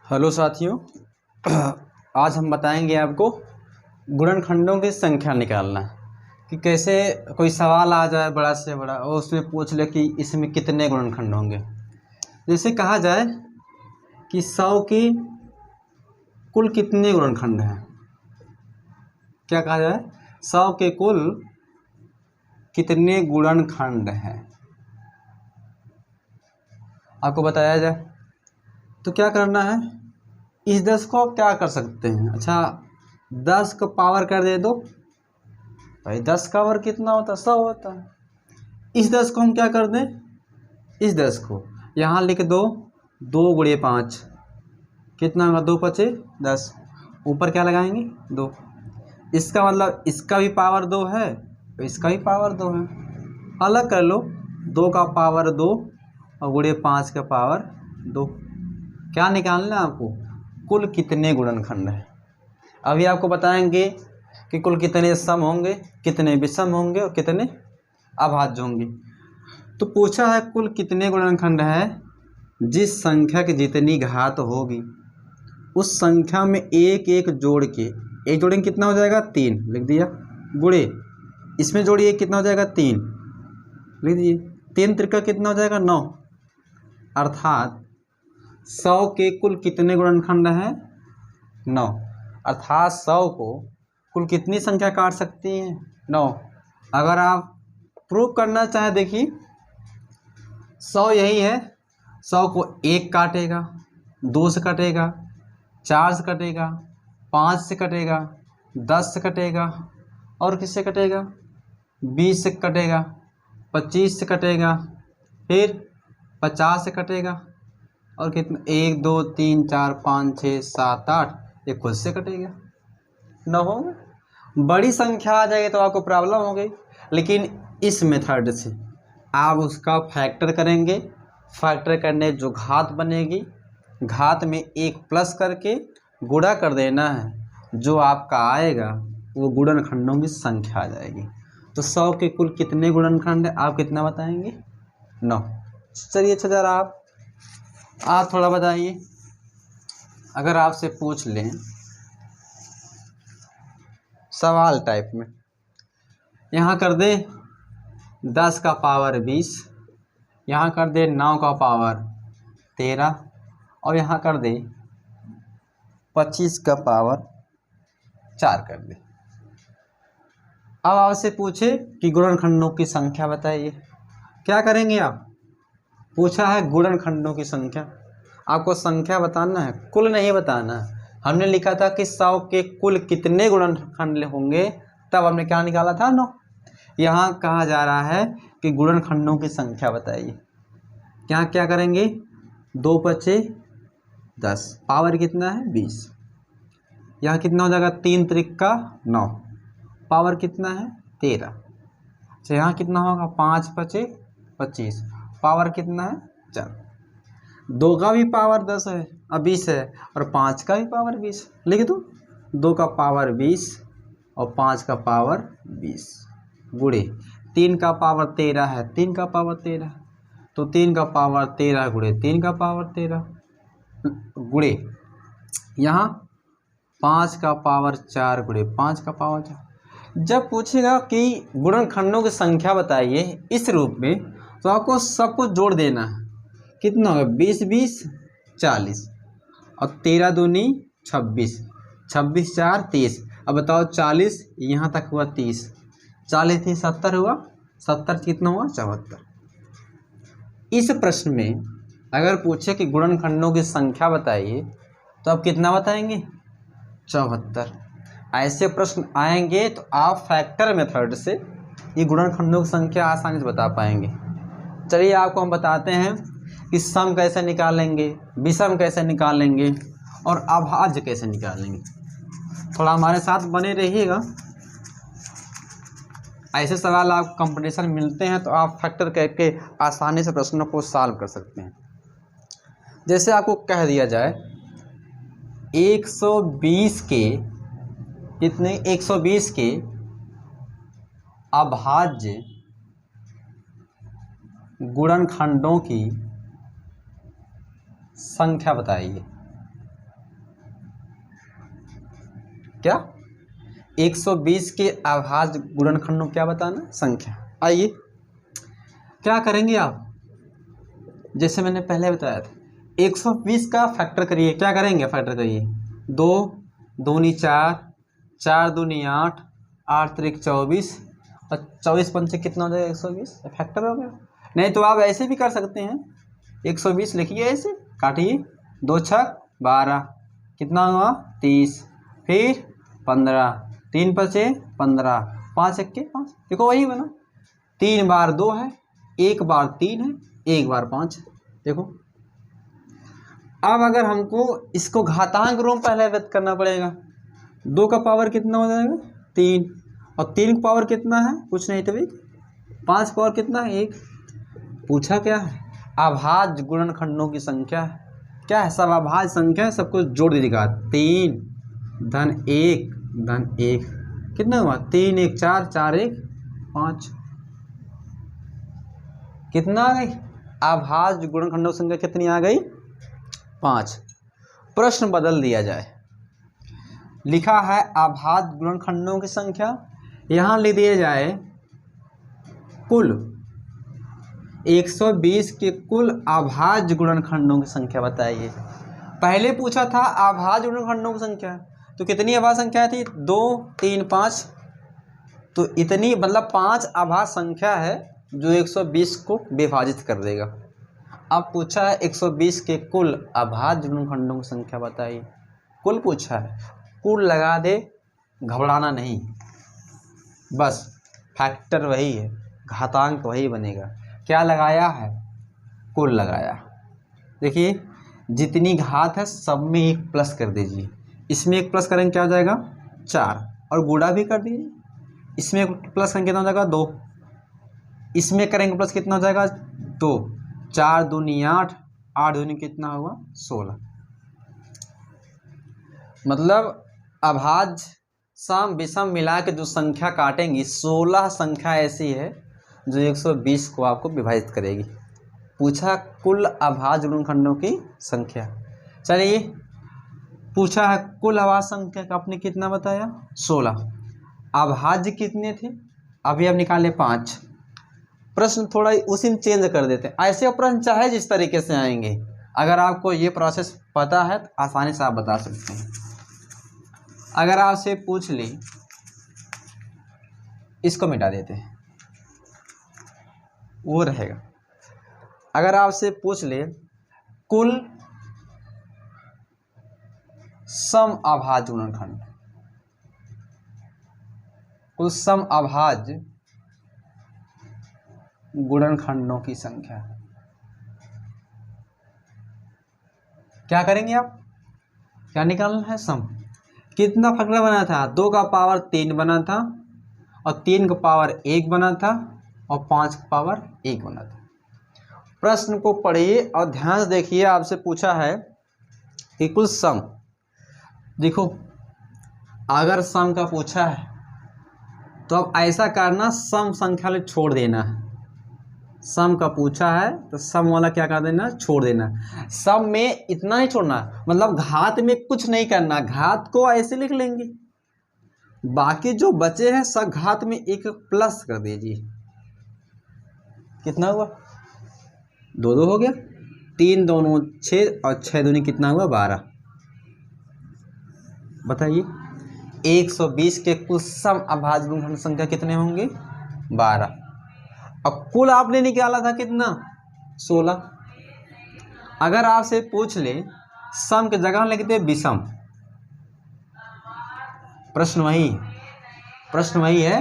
Hello साथियों। आज हम बताएंगे आपको गुणनखंडों की संख्या निकालना कि कैसे कोई सवाल आ जाए बड़ा से बड़ा और उसमें पूछ ले कि इसमें कितने गुणनखंड होंगे। जैसे कहा जाए कि 100 की कुल कितने गुणनखंड हैं। क्या कहा जाए, 100 के कुल कितने गुणनखंड हैं आपको बताया जाए तो क्या करना है। इस 10 को आप क्या कर सकते हैं, अच्छा 10 को पावर कर दे दो भाई। 10 का पावर कितना होता है, 100 होता है। इस 10 को हम क्या कर दें, इस 10 को यहाँ लिख दो 2 गुणे 5 कितना होगा, 2 पचे 10। ऊपर क्या लगाएंगे 2। इसका मतलब इसका भी पावर 2 है तो इसका भी पावर 2 है। अलग कर लो, 2 का पावर 2 और गुणे 5 का पावर 2। क्या निकालना है आपको, कुल कितने गुणनखंड हैं। अभी आपको बताएंगे कि कुल कितने सम होंगे, कितने विषम होंगे और कितने अभाज्य होंगे। तो पूछा है कुल कितने गुणनखंड हैं, जिस संख्या की जितनी घात होगी उस संख्या में एक एक जोड़ के, एक जोड़ेंगे कितना हो जाएगा 3 लिख दिया, गुणे इसमें जोड़िए कितना हो जाएगा 3 लिख दिए, 3 त्रिका कितना हो जाएगा 9। अर्थात 100 के कुल कितने गुणनखंड हैं 9। अर्थात 100 को कुल कितनी संख्या काट सकती हैं 9। अगर आप प्रूव करना चाहें, देखिए 100 यही है, 100 को 1 काटेगा, 2 से कटेगा, 4 से कटेगा, 5 से कटेगा, 10 से कटेगा और किससे कटेगा, 20 से कटेगा, 25 से कटेगा, फिर 50 से कटेगा और कितना 1 2 3 4 5 6 7 8 ये खुद से कटेगा 9 होगा। बड़ी संख्या आ जाएगी तो आपको प्रॉब्लम हो गई, लेकिन इस मेथड से आप उसका फैक्टर करेंगे। फैक्टर करने जो घात बनेगी, घात में 1 प्लस करके गुणा कर देना है, जो आपका आएगा वो गुणनखंडों की संख्या आ जाएगी। तो 100 के कुल कितने गुणनखंड है आप कितना बताएंगे 9। चलिए अच्छा जरा आप थोड़ा बताइए, अगर आपसे पूछ लें सवाल टाइप में, यहाँ कर दे 10 का पावर 20, यहाँ कर दे 9 का पावर 13 और यहाँ कर दे 25 का पावर 4 कर दे। अब आपसे पूछे कि गुणनखंडों की संख्या बताइए, क्या करेंगे आप। पूछा है गुणनखंडों की संख्या, आपको संख्या बताना है, कुल नहीं बताना है। हमने लिखा था कि 100 के कुल कितने गुणनखंड होंगे, तब हमने क्या निकाला था 9। यहाँ कहा जा रहा है कि गुणनखंडों की संख्या बताइए। क्या क्या करेंगे, 2 पचे 10, पावर कितना है 20, यहाँ कितना हो जाएगा 3 त्रिका 9, पावर कितना है 13। अच्छा यहाँ कितना होगा 5 पचे 25, पावर कितना है 4। 2 का भी पावर 10 है और 20 है और 5 का भी पावर 20, लिख दो 2 का पावर 20 और 5 का पावर 20 गुणे 3 का पावर 13 है, 3 का पावर 13 तो 3 का पावर 13 गुणे 3 का पावर 13 गुणे यहाँ 5 का पावर 4 गुणे 5 का पावर 4। जब पूछेगा कि गुणनखंडों की संख्या बताइए इस रूप में, तो आपको सब कुछ जोड़ देना है। कितना होगा 20 20 40 और 13 दूनी 26, 26 4 30। अब बताओ 40 यहाँ तक हुआ 30, 40 थी 70 हुआ, 70 कितना हुआ 74। इस प्रश्न में अगर पूछे कि गुणनखंडों की संख्या बताइए तो आप कितना बताएंगे 74। ऐसे प्रश्न आएंगे तो आप फैक्टर मेथड से ये गुणनखंडों की संख्या आसानी से बता पाएंगे। चलिए आपको हम बताते हैं कि सम कैसे निकालेंगे, विषम कैसे निकालेंगे और अभाज्य कैसे निकालेंगे। थोड़ा हमारे साथ बने रहिएगा, ऐसे सवाल आप कंपटीशन मिलते हैं तो आप फैक्टर करके आसानी से प्रश्नों को सॉल्व कर सकते हैं। जैसे आपको कह दिया जाए 120 के कितने, 120 के अभाज्य गुणनखंडों की संख्या बताइए। क्या 120 के अभाज्य गुणनखंडों क्या बताना संख्या। आइए क्या करेंगे आप, जैसे मैंने पहले बताया था 120 का फैक्टर करिए। क्या करेंगे फैक्टर करिए, 2 दूनी 4, 4 दूनी 8, 8 त्रिक 24 और 24 पंचे कितना हो जाएगा 120, फैक्टर हो गया। नहीं तो आप ऐसे भी कर सकते हैं, 120 लिखिए ऐसे, काटिए 2 छक 12, कितना हुआ 30, फिर 15, 3 पचे 15, 5 1 5, देखो वही बना। 3 बार 2 है, 1 बार 3 है, 1 बार 5 है। देखो अब अगर हमको इसको घातांक रूप पहले व्यक्त करना पड़ेगा। 2 का पावर कितना हो जाएगा 3, और 3 का पावर कितना है कुछ नहीं तो भी 5 पावर कितना है 1। पूछा क्या है, अभाज्य गुणनखंडों की संख्या है। क्या है, सब अभाज्य संख्या है, सबको जोड़ दीजिएगा। 3 धन 1 धन 1 कितना हुआ 3 1 4, 4 1 5, कितना आ गई अभाज्य गुणनखंडों की संख्या कितनी आ गई 5। प्रश्न बदल दिया जाए, लिखा है अभाज्य गुणनखंडों की संख्या, यहाँ लिख दिया जाए कुल 120 के कुल अभाज्य गुणनखंडों की संख्या बताइए। पहले पूछा था अभाज्य गुणनखंडों की संख्या, तो कितनी अभाज्य संख्या थी 2 3 5, तो इतनी मतलब 5 अभाज्य संख्या है जो 120 को विभाजित कर देगा। अब पूछा है 120 के कुल अभाज्य गुणनखंडों की संख्या बताइए। कुल पूछा है, कुल लगा दे, घबराना नहीं, बस फैक्टर वही है, घातांक वही बनेगा। क्या लगाया है, कुल लगाया। देखिए जितनी घात है सब में एक प्लस कर दीजिए, इसमें एक प्लस करेंगे क्या हो जाएगा 4, और गुणा भी कर दीजिए, इसमें एक प्लस करेंगे कितना हो जाएगा 2, इसमें करेंगे प्लस कितना हो जाएगा 2, 4 दूनी 8, 8 दूनी कितना हुआ 16। मतलब अभाज्य सम विषम मिला के जो संख्या काटेंगी 16 संख्या ऐसी है जो 120 को आपको विभाजित करेगी। पूछा कुल अभाज्य गुणनखंडों की संख्या। चलिए पूछा है कुल अभाज्य संख्या का आपने कितना बताया 16, अभाज्य कितने थे अभी अब निकाले 5। प्रश्न थोड़ा उसी में चेंज कर देते हैं, ऐसे प्रश्न चाहे जिस तरीके से आएंगे, अगर आपको ये प्रोसेस पता है तो आसानी से आप बता सकते हैं। अगर आपसे पूछ ले, इसको मिटा देते हैं वो रहेगा। अगर आपसे पूछ ले कुल सम अभाज्य गुणनखंड, कुल सम अभाज्य गुणनखंडों की संख्या, क्या करेंगे आप, क्या निकालना है सम। कितना फैक्टर बना था 2 का पावर 3 बना था, और 3 का पावर 1 बना था, और 5 का पावर 1 बना था। प्रश्न को पढ़िए और ध्यान से देखिए, आपसे पूछा है कि कुल सम, देखो अगर सम का पूछा है तो अब ऐसा करना सम संख्या ले छोड़ देना है। सम का पूछा है तो सम वाला क्या कर देना छोड़ देना। सम में इतना नहीं छोड़ना, मतलब घात में कुछ नहीं करना, घात को ऐसे लिख लेंगे, बाकी जो बचे हैं सब घात में एक प्लस कर दीजिए। कितना हुआ 2 2 हो गया, 3 दोनों 6, और 6 दूनी कितना हुआ 12। बताइए 120 के कुल सम अभाज्य गुणनखंड संख्या कितने होंगे 12, अब कुल आपने निकाला था कितना 16। अगर आपसे पूछ ले सम की जगह लिखते विषम, प्रश्न वही है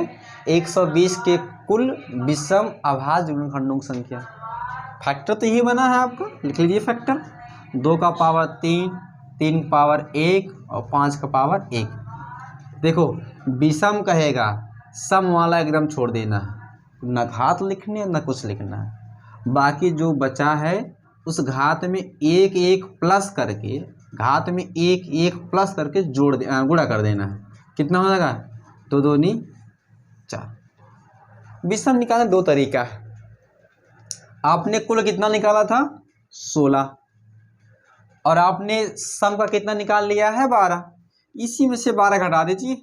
120 के कुल विषम अभाज्य गुणनखंडों की संख्या। फैक्टर तो यही बना है आपका, लिख लीजिए फैक्टर, 2 का पावर 3, 3 का पावर 1 और 5 का पावर 1। देखो विषम कहेगा, सम वाला एकदम छोड़ देना है, न घात लिखने न कुछ लिखना है, बाकी जो बचा है उस घात में एक एक प्लस करके, घात में एक एक प्लस करके गुणा कर देना है। कितना हो जाएगा 2 दूनी 4। विषम निकालने 2 तरीका है, आपने कुल कितना निकाला था 16, और आपने सम का कितना निकाल लिया है 12। इसी में से 12 घटा दीजिए।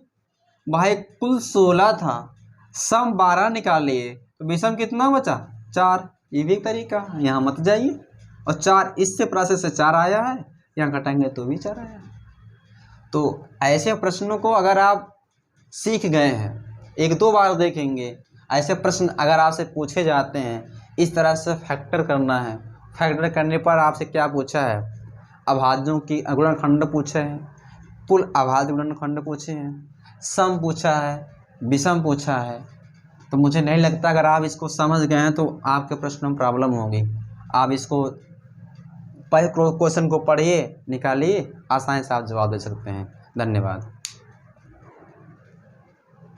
भाई कुल 16 था, सम 12 निकालिए तो विषम कितना बचा 4। ये भी एक तरीका, यहाँ मत जाइए। और 4 इससे प्रोसेस से 4 आया है, यहाँ घटाएंगे तो भी 4 आया है। तो ऐसे प्रश्नों को अगर आप सीख गए हैं, 1-2 बार देखेंगे, ऐसे प्रश्न अगर आपसे पूछे जाते हैं, इस तरह से फैक्टर करना है। फैक्टर करने पर आपसे क्या पूछा है, अभाज्यों की गुणनखंड पूछे हैं, कुल अभाज्य गुणनखंड पूछे हैं, सम पूछा है, विषम पूछा है। तो मुझे नहीं लगता अगर आप इसको समझ गए हैं तो आपके प्रश्न में प्रॉब्लम होगी। आप इसको पहले क्वेश्चन को पढ़िए, निकालिए, आसानी से आप जवाब दे सकते हैं। धन्यवाद।